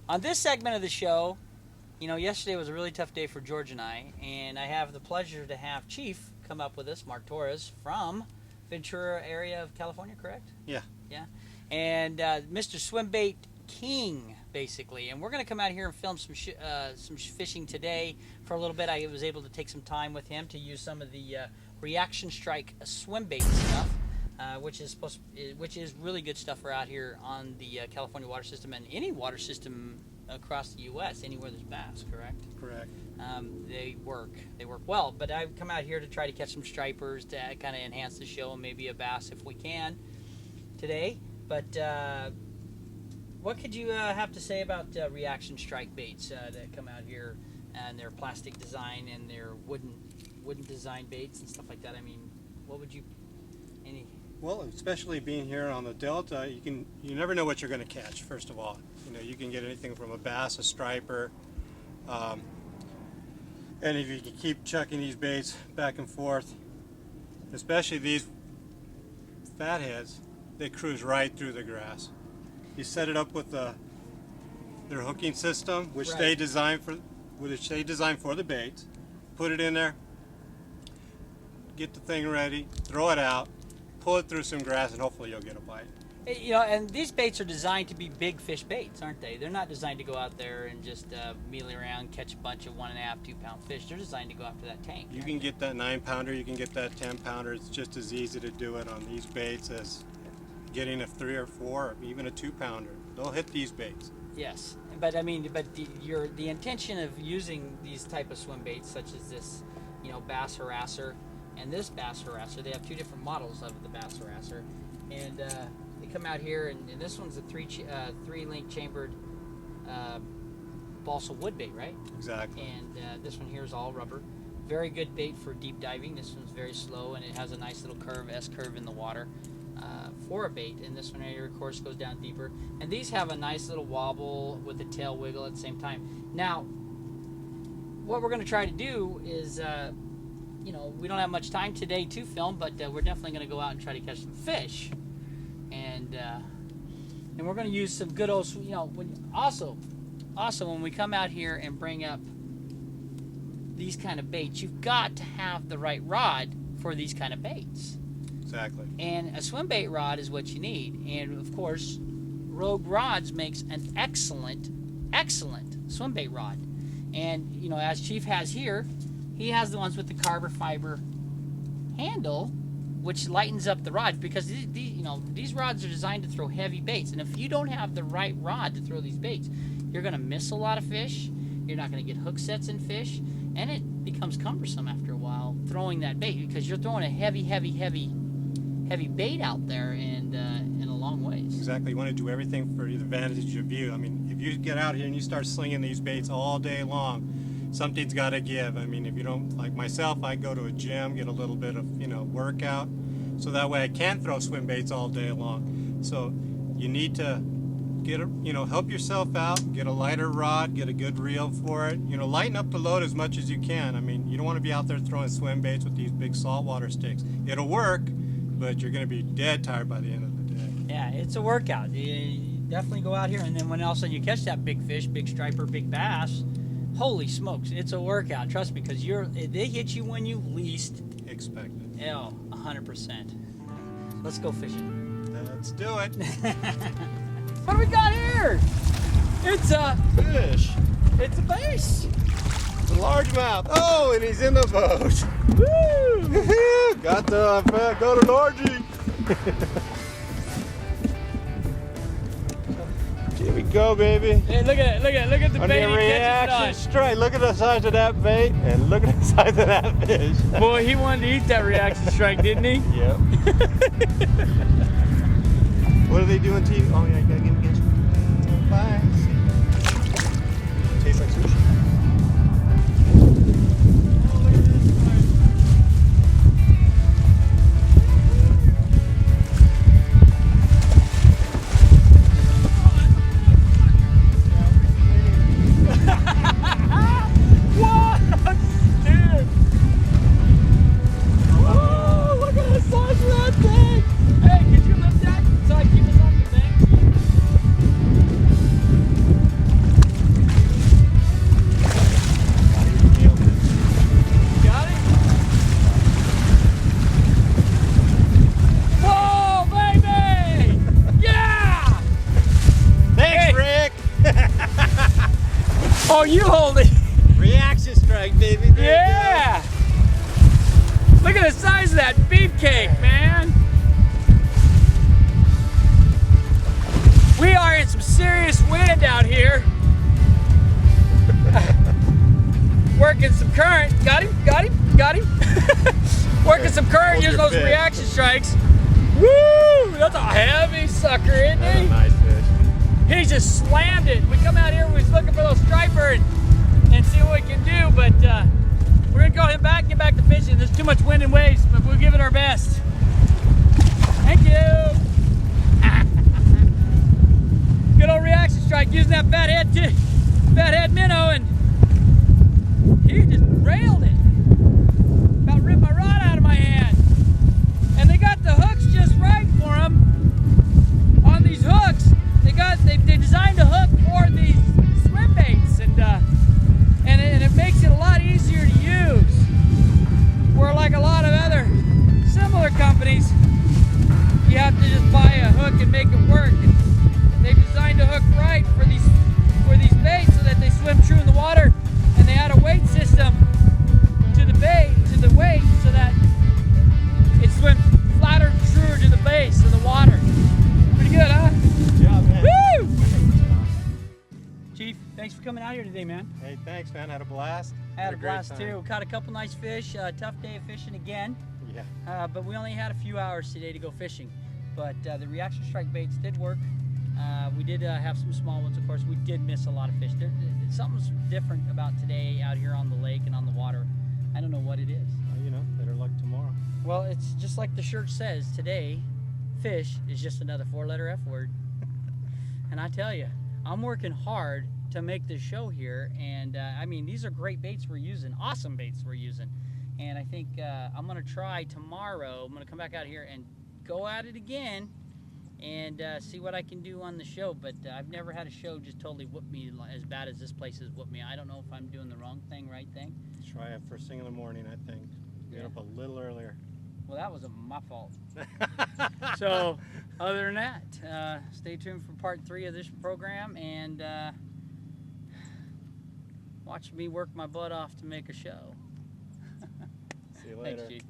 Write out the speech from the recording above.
On this segment of the show, yesterday was a really tough day for George and I have the pleasure to have Chief come up with us, Mark Torres, from Ventura area of California, correct? Yeah. Yeah. And Mr. Swimbait King, basically. And we're going to come out here and film some fishing today for a little bit. I was able to take some time with him to use some of the Reaction Strike Swimbait stuff, which is really good stuff for out here on the California water system and any water system across the U.S., anywhere there's bass, correct? Correct. They work well, but I've come out here to try to catch some stripers to kind of enhance the show and maybe a bass if we can today. But what could you have to say about Reaction Strike baits that come out here and their plastic design and their wooden design baits and stuff like that? I mean, what would you Well, especially being here on the Delta, you never know what you're going to catch. First of all, you can get anything from a bass, a striper, and if you can keep chucking these baits back and forth, especially these fatheads, they cruise right through the grass. You set it up with their hooking system, which Right. they design for the baits. Put it in there, get the thing ready, throw it out, pull it through some grass, and hopefully you'll get a bite. And these baits are designed to be big fish baits, aren't they? They're not designed to go out there and just mealy around, catch a bunch of 1.5, 2 pound fish. They're designed to go after that tank. You can get that 9-pounder, you can get that 10-pounder. It's just as easy to do it on these baits as getting a 3 or 4 or even a 2-pounder. They'll hit these baits. Yes, but the intention of using these type of swim baits, such as this, bass harasser and this bass harasser, they have 2 different models of the bass harasser, and they come out here, and this one's a 3-link chambered balsa wood bait, right? Exactly. And this one here is all rubber. Very good bait for deep diving. This one's very slow, and it has a nice little S-curve in the water for a bait. And this one here, of course, goes down deeper. And these have a nice little wobble with the tail wiggle at the same time. Now, what we're going to try to do is, we don't have much time today to film, but we're definitely going to go out and try to catch some fish. And we're going to use some good old, also when we come out here and bring up these kind of baits, you've got to have the right rod for these kind of baits. Exactly. And a swim bait rod is what you need. And of course, Rogue Rods makes an excellent swim bait rod. And as Chief has here, he has the ones with the carbon fiber handle, which lightens up the rod, because these rods are designed to throw heavy baits. And if you don't have the right rod to throw these baits, you're going to miss a lot of fish. You're not going to get hook sets in fish, and it becomes cumbersome after a while throwing that bait, because you're throwing a heavy bait out there and in a long ways. Exactly. You want to do everything for the advantage of you. I mean, if you get out here and you start slinging these baits all day long, something's got to give. I mean, if you don't, like myself, I go to a gym, get a little bit of workout, so that way I can throw swim baits all day long. So you need to get help yourself out, get a lighter rod, get a good reel for it. Lighten up the load as much as you can. I mean, you don't want to be out there throwing swim baits with these big saltwater sticks. It'll work, but you're going to be dead tired by the end of the day. Yeah, it's a workout. You definitely go out here, and then when all of a sudden you catch that big fish, big striper, big bass, holy smokes, it's a workout. Trust me, because they hit you when you least expect it. Yeah, 100%. Let's go fishing. Let's do it. What do we got here? It's a fish. It's a bass. It's a largemouth. Oh, and he's in the boat. Woo! Got an orgy. Here we go, baby. Hey, look at the bait. Under Reaction Strike. Look at the size of that bait, and look at the size of that fish. Boy, he wanted to eat that Reaction Strike, didn't he? Yep. What are they doing to you? Oh yeah, you gotta get him. Bye. Tastes like sushi. Oh, you hold it. Reaction strike, baby. There Yeah. Look at the size of that beefcake, man. We are in some serious wind out here. Working some current. Got him, got him, got him. Working some current Hold using your those fish. reaction strikes. Woo! That's a heavy sucker, isn't That's a he? nice fish. He just slammed it. We come out here, we was looking for those striper and see what we can do, but we're gonna go back and get back to fishing. There's too much wind and waves, but we'll give it our best. Thank you. Good old reaction strike using that fat head minnow, and he just railed it. About ripped my rod out of my hand. And they got the hooks just right for him. On these hooks, they designed a hook for these swim baits, and it makes it a lot easier to use. Where like a lot of other similar companies, you have to just buy a hook and make it work. And they've designed a hook right for these baits so that they swim true in the water, and they add a weight system to the bait, to the weight, so that it swims flatter and truer to the base of the water. Pretty good, huh? Good job, man. Woo! Chief, thanks for coming out here today, man. Hey, thanks, man. Had a blast. Had a great blast time. too. Caught a couple nice fish. Tough day of fishing again. Yeah. But we only had a few hours today to go fishing. But the reaction strike baits did work. We did have some small ones, of course. We did miss a lot of fish. Something's different about today out here on the lake and on the water. I don't know what it is. Well, you know, better luck tomorrow. Well, it's just like the shirt says, today, fish is just another 4-letter F word. And I tell you, I'm working hard to make this show here, and I mean, these are great baits we're using, awesome baits we're using. And I think I'm gonna try tomorrow, I'm gonna come back out here and go at it again and see what I can do on the show. But I've never had a show just totally whoop me as bad as this place has whooped me. I don't know if I'm doing the wrong thing, right thing. Try it first thing in the morning, I think. Get up a little earlier. Well, that was my fault. So, other than that, stay tuned for part 3 of this program, and watch me work my butt off to make a show. See you later. Thanks, Chief.